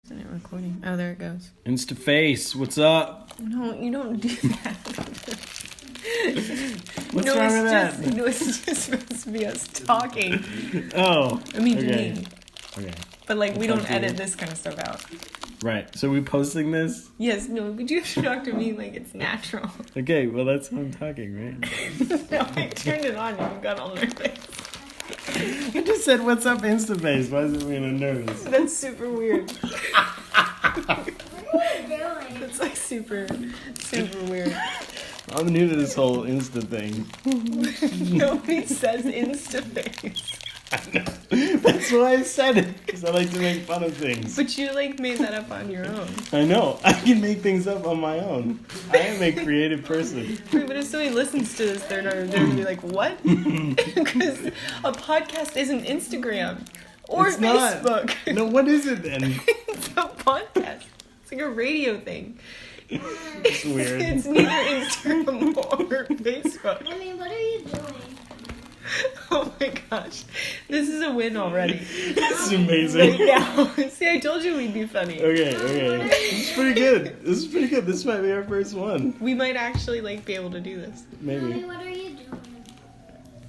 Isn't it recording? Oh, there it goes. Instaface, what's up? No, you don't do that. What's wrong with that? No, it's just supposed to be us talking. Oh. I mean, okay. me. Okay. But, like, we don't edit this kind of stuff out. Right. So we posting this? Yes, no, but you have to talk to me like it's natural. Okay, well, that's how I'm talking, right? No, I turned it on and you got all nervous. I just said, what's up, Instaface? Why is it being nervous? That's super weird. What are you doing? That's, like, super weird. I'm new to this whole Insta thing. Nobody says Instaface. I know. That's why I said it, because I like to make fun of things. But you, like, made that up on your own. I know. I can make things up on my own. I am a creative person. Wait, but if somebody listens to this, they're going to be like, what? Because a podcast isn't Instagram or It's not. Facebook. No, what is it then? It's a podcast. It's like a radio thing. It's weird. It's neither Instagram or Facebook. Mommy, what are you doing? Oh my gosh. This is a win already. It's amazing. Right now. See, I told you we'd be funny. Okay. This is pretty good. This might be our first one. We might actually, like, be able to do this. Mommy, Maybe. what are you doing?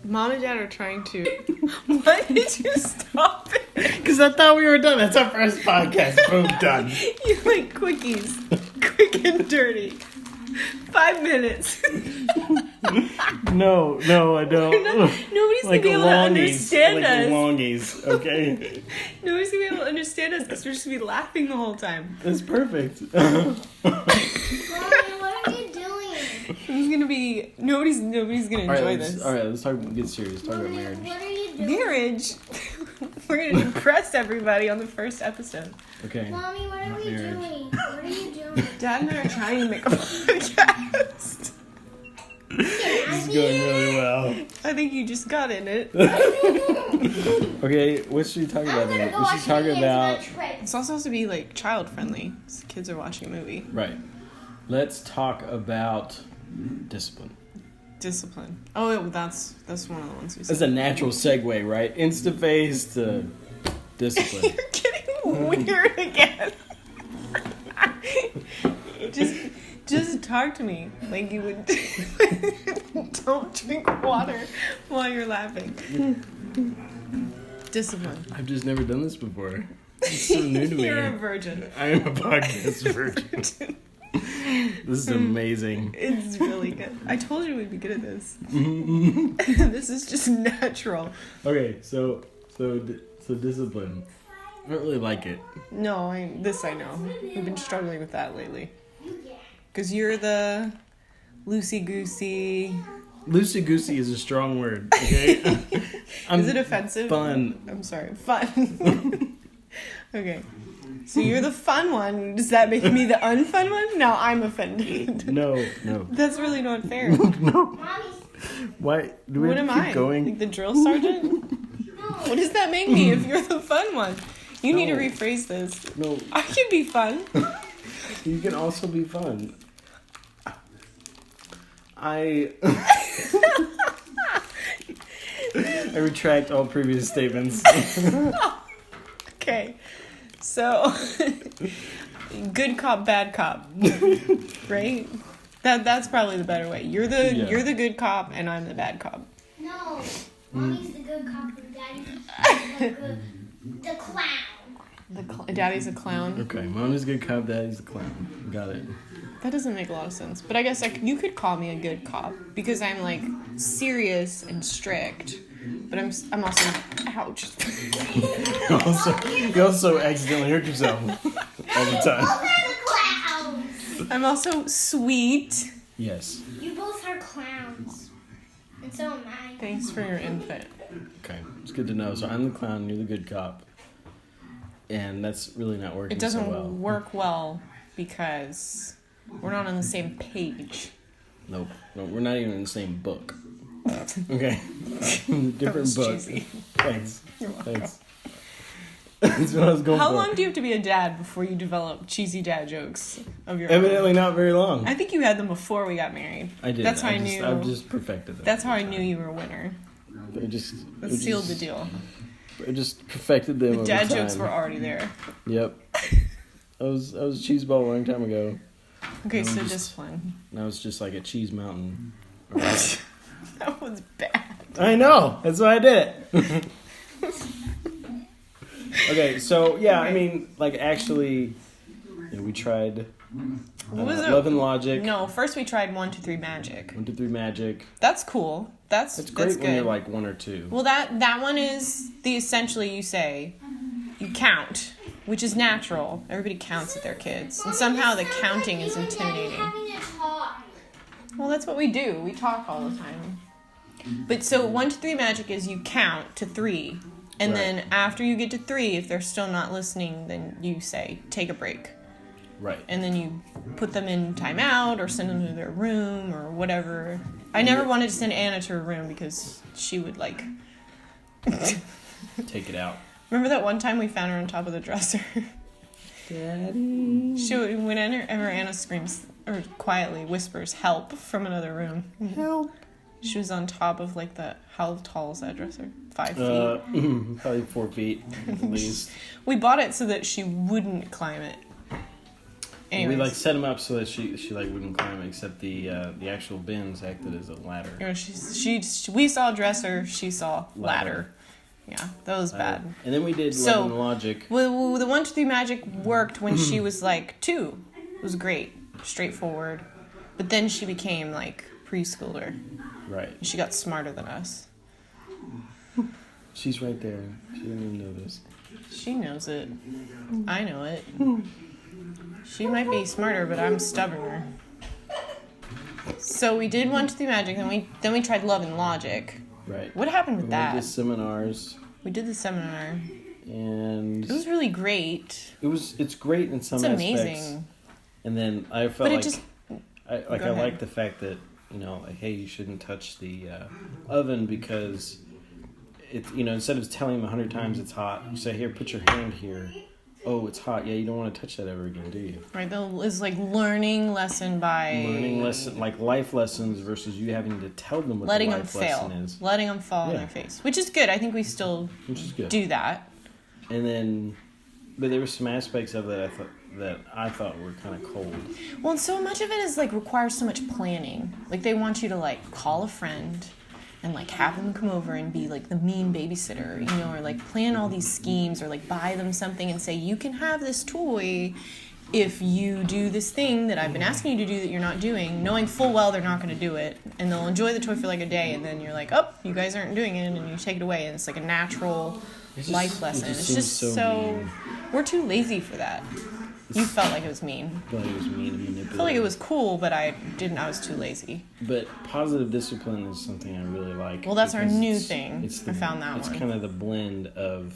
Mom and Dad are trying to... What? Did you stop it? Because I thought we were done. That's our first podcast. Boom, done. You like quickies. Quick and dirty. 5 minutes. No, I don't. Nobody's Like gonna be able to understand like us. longies, okay? Nobody's gonna be able to understand us because we're just gonna be laughing the whole time. That's perfect. Mommy, what are you doing? It's gonna be nobody's gonna enjoy this. All right, let's get serious. Talk about Mommy, marriage. what are you doing? Marriage. We're gonna impress everybody on the first episode. Okay. Mommy, what are we Marriage. doing? What are you doing? Dad and I are trying to make a podcast. This is going really well. I think you just got in it. Okay, what should we talk about I'm gonna then? go We should watch talk Minions about... Match Race. It's also supposed to be like child friendly. Kids are watching a movie. Right. Let's talk about discipline. Discipline. Oh, that's one of the ones we said. That's a natural segue, right? Instaface to discipline. You're getting weird again. Just talk to me like you would. Don't drink water while you're laughing. Discipline. I've just never done this before. It's so new to me. You're a virgin. I am a podcast virgin. This is amazing. It's really good. I told you we'd be good at this. This is just natural. Okay, so discipline. I don't really like it. No, I know. We've been struggling with that lately. Because you're the loosey-goosey... Loosey-goosey is a strong word, okay? Is it offensive? Fun. I'm sorry. Fun. Okay. So you're the fun one. Does that make me the unfun one? Now I'm offended. No. That's really not fair. No. Mommy, Why? Do we What have am to keep I? going? Like the drill sergeant? no. What does that make me if you're the fun one? You need to No. rephrase this. No, I can be fun. you can also be fun. I retract all previous statements. Okay. So, good cop, bad cop. Right? That's probably the better way. You're the good cop and I'm the bad cop. No. Mommy's the good cop and Daddy's the clown. Daddy's a clown. Okay, Mommy's a good cop, Daddy's a clown. Got it. That doesn't make a lot of sense. But I guess you could call me a good cop because I'm like serious and strict. But I'm also ouch. You also accidentally hurt yourself all the time. Both are the clowns. I'm also sweet. Yes. You both are clowns. And so am I. Thanks for your input. Okay, it's good to know. So I'm the clown, you're the good cop. And that's really not working It doesn't so well. work well because we're not on the same page. Nope. No, we're not even in the same book. Okay. Different book. Cheesy. Thanks. You're welcome. Thanks. That's what I was going How for. long do you have to be a dad before you develop cheesy dad jokes of your own? Evidently not very long. I think you had them before we got married. I did. That's how I knew. I've just perfected them. That's how I knew you were a winner. That sealed the deal. I just perfected them The over dad time. jokes were already there. Yep. I was a cheese ball a long time ago. Okay, No, so just- discipline. Now it's just like a cheese mountain. That was bad. I know. That's why I did it. Okay, so yeah, I mean, like actually, we tried What was it? Love and Logic. No, first we tried 1, 2, 3 Magic. 1, 2, 3 Magic. That's cool. That's Great good. when you're like 1 or 2. Well, that one is essentially you say, you count, which is natural. Everybody counts at their kids, and somehow the counting is intimidating. Well, that's what we do. We talk all the time. But so 1, 2, 3 Magic is you count to 3, and Right. then after you get to 3, if they're still not listening, then you say take a break. Right. And then you put them in timeout or send them to their room or whatever. I never wanted to send Anna to her room because she would like... Take it out. Remember that one time we found her on top of the dresser? Daddy. Whenever Anna screams or quietly whispers help from another room. Help. She was on top of like how tall is that dresser? 5 feet? Probably 4 feet at least. We bought it so that she wouldn't climb it. Anyways. We like set them up so that she like wouldn't climb it, except the actual bins acted as a ladder. You know, we saw dresser, she saw ladder. Yeah, that was bad. And then we did So- Love and Logic. Well, the 1, 2, 3 Magic worked when she was like 2. It was great, straightforward. But then she became like preschooler. Right. She got smarter than us. She's right there. She didn't even know this. She knows it. I know it. She might be smarter, but I'm stubborner. So we did 1, 2, 3 Magic, then we tried Love and Logic. Right. What happened with We that? did seminars, We did the seminar. and It was really great. it's great in some It's aspects. amazing. And then I felt But it like just I Go ahead. like the fact that, you know, like, hey, you shouldn't touch the oven because it's, you know, instead of telling them 100 times it's hot, you say, here, put your hand here. Oh, it's hot. Yeah, you don't want to touch that ever again, do you? right, it's like learning lesson by Learning lesson, like life lessons versus you having to tell them what letting the them life fail, lesson is, letting them fall on Yeah. their face, which is good. I think we still which is good. do that. And then, but there were some aspects of it I thought were kind of cold. Well, and so much of it is like requires so much planning. Like they want you to like call a friend and like have them come over and be like the mean babysitter, you know, or like plan all these schemes or like buy them something and say you can have this toy if you do this thing that I've been asking you to do that you're not doing, knowing full well they're not going to do it, and they'll enjoy the toy for like a day, and then you're like, oh, you guys aren't doing it, and you take it away, and it's like a natural life lesson. It's seems just so mean. we're too lazy for that. You felt like it was mean. I felt like it was mean and manipulative. I felt like it was cool, but I was too lazy. But positive discipline is something I really like. Well, that's our because new it's- thing. It's I found that it's one. It's kind of the blend of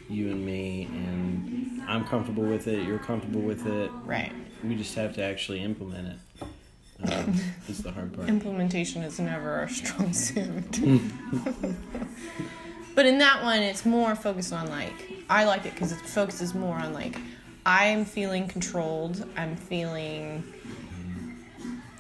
you and me, and I'm comfortable with it, you're comfortable with it. Right. We just have to actually implement it. It's the hard part. Implementation is never our strong suit. But in that one, it's more focused on like, I like it because it focuses more on like, I'm feeling controlled. I'm feeling.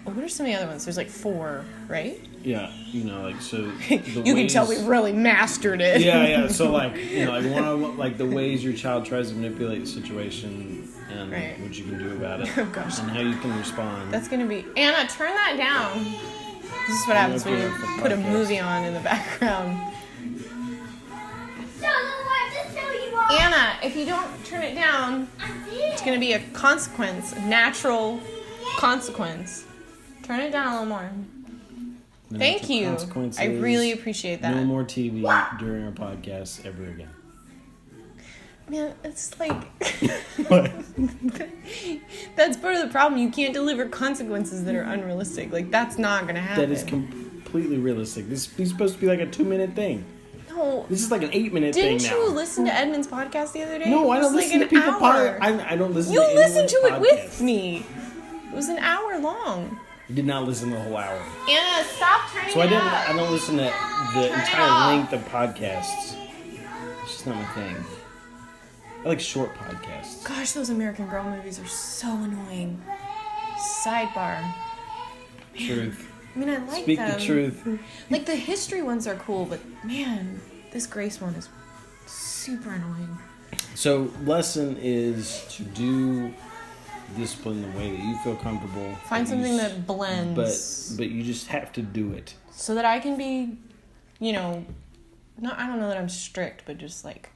Well, what are some of the other ones? There's like 4, right? Yeah, you know, like so. You can tell we really mastered it. Yeah. So like, you know, like one of like the ways your child tries to manipulate the situation and Right. what you can do about it, Oh, gosh. and how you can respond. That's gonna be Anna. Turn that down. This is what happens when you put a movie on in the background. Anna, if you don't turn it down, it's going to be a consequence, a natural consequence. Turn it down a little more. No Thank you. consequences. I really appreciate that. No more TV during our podcast ever again. Man, it's like What? that's part of the problem. You can't deliver consequences that are unrealistic. Like that's not going to happen. That is completely realistic. This is supposed to be like a 2-minute thing. No. This is like an 8-minute thing Didn't now. you listen to Edmund's podcast the other day? No, I It don't was listen like to an people. hour. I don't listen. You to listened to it anyone's with podcast. me. It was an hour long. I did not listen to the whole hour. Anna, stop turning So I it didn't. up. I don't listen to the Turn it entire off. length of podcasts. It's just not my thing. I like short podcasts. Gosh, those American Girl movies are so annoying. Sidebar. Truth. I mean, I like Speak them. the truth. Like the history ones are cool, but man, this Grace one is super annoying. So, lesson is to do discipline the way that you feel comfortable. Find something that blends. But you just have to do it. So that I can be, I don't know that I'm strict, but just like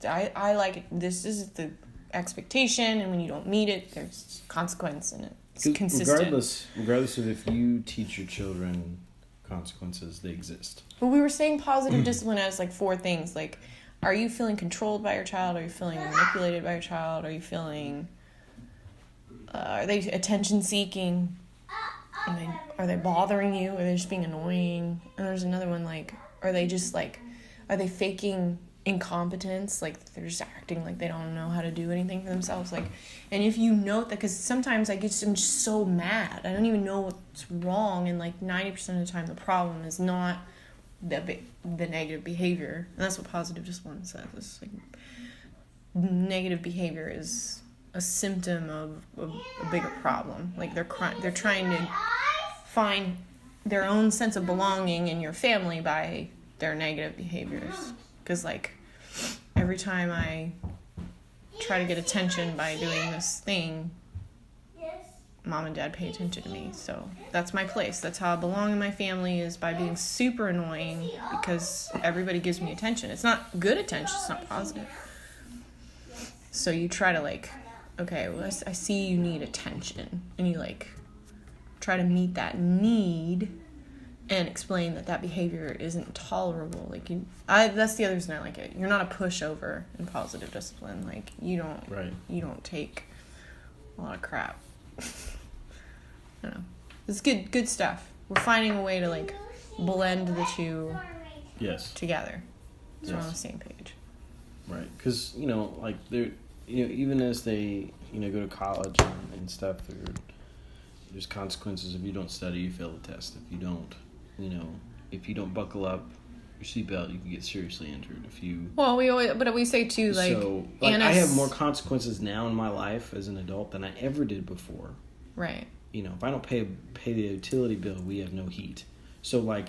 I like it. This is the expectation, and when you don't meet it, there's consequence, and it's consistent. Regardless of if you teach your children consequences, they exist. But we were saying positive discipline as like 4 things. Like, are you feeling controlled by your child? Are you feeling manipulated by your child? Are you feeling? Are they attention seeking? Are they bothering you? Are they just being annoying? And there's another one, like, are they faking incompetence? Like, they're just acting like they don't know how to do anything for themselves. Like, and if you note that, because sometimes I'm just so mad. I don't even know what's wrong. And like 90% of the time, the problem is not the negative behavior. And that's what positive discipline says. It's like negative behavior is a symptom of a bigger problem. Like they're trying to find their own sense of belonging in your family by their negative behaviors. Because like every time I try to get attention by doing this thing, Mom and Dad pay attention to me. So that's my place. That's how I belong in my family, is by being super annoying, because everybody gives me attention. It's not good attention. It's not positive. So you try to like, okay, well, I see you need attention, and you like try to meet that need and explain that behavior isn't tolerable. Like that's the other reason I like it. You're not a pushover in positive discipline. Like you don't take a lot of crap. I don't know. It's good stuff. We're finding a way to like blend the two together. So we're on the same page. Right, because like they're even as they go to college and stuff, there's consequences. If you don't study, you fail the test. If you don't if you don't buckle up your seatbelt, you can get seriously injured. We say too, like, so like I have more consequences now in my life as an adult than I ever did before. Right. If I don't pay the utility bill, we have no heat. So like,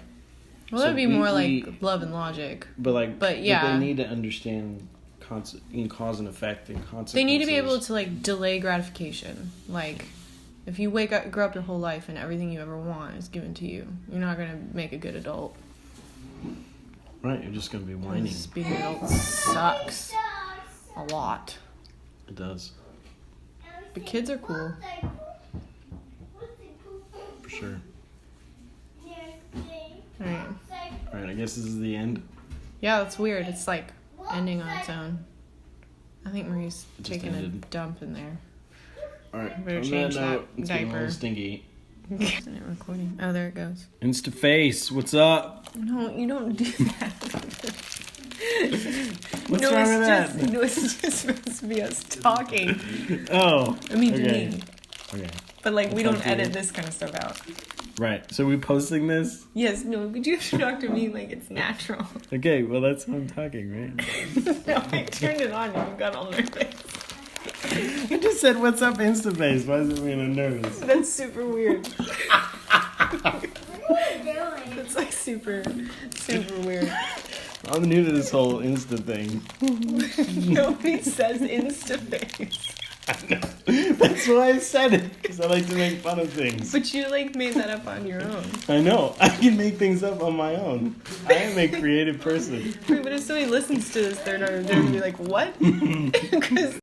that'd be more like love and logic. But they need to understand cause and effect and consequences. They need to be able to like delay gratification. Like, if you grow up your whole life and everything you ever want is given to you, you're not gonna make a good adult. Right, you're just gonna be whining. Being an adult sucks a lot. It does. But kids are cool. For sure. Alright, I guess this is the end. Yeah, that's weird. It's like ending on its own. I think Marie's taking a dump in there. Alright, better change that it's diaper. getting a little stinky. Isn't it recording? Oh, there it goes. Instaface, what's up? No, you don't do that. What's wrong with that? It's just supposed to be us talking. Oh. I mean, to me. Okay. But like, we don't edit this kind of stuff out. Right. So we posting this? Yes. No. But you have to talk to me like it's natural. Okay. Well, that's how I'm talking, right? No, I turned it on and you got all nervous. I just said, "What's up, Instaface?" Why is it being nervous? That's super weird. What are you doing? That's like super weird. I'm new to this whole Insta thing. Nobody says Instaface. I know. That's why I said it, because I like to make fun of things. But you like made that up on your own. I know. I can make things up on my own. I am a creative person. Wait, but if somebody listens to this, they're gonna be like, what? Because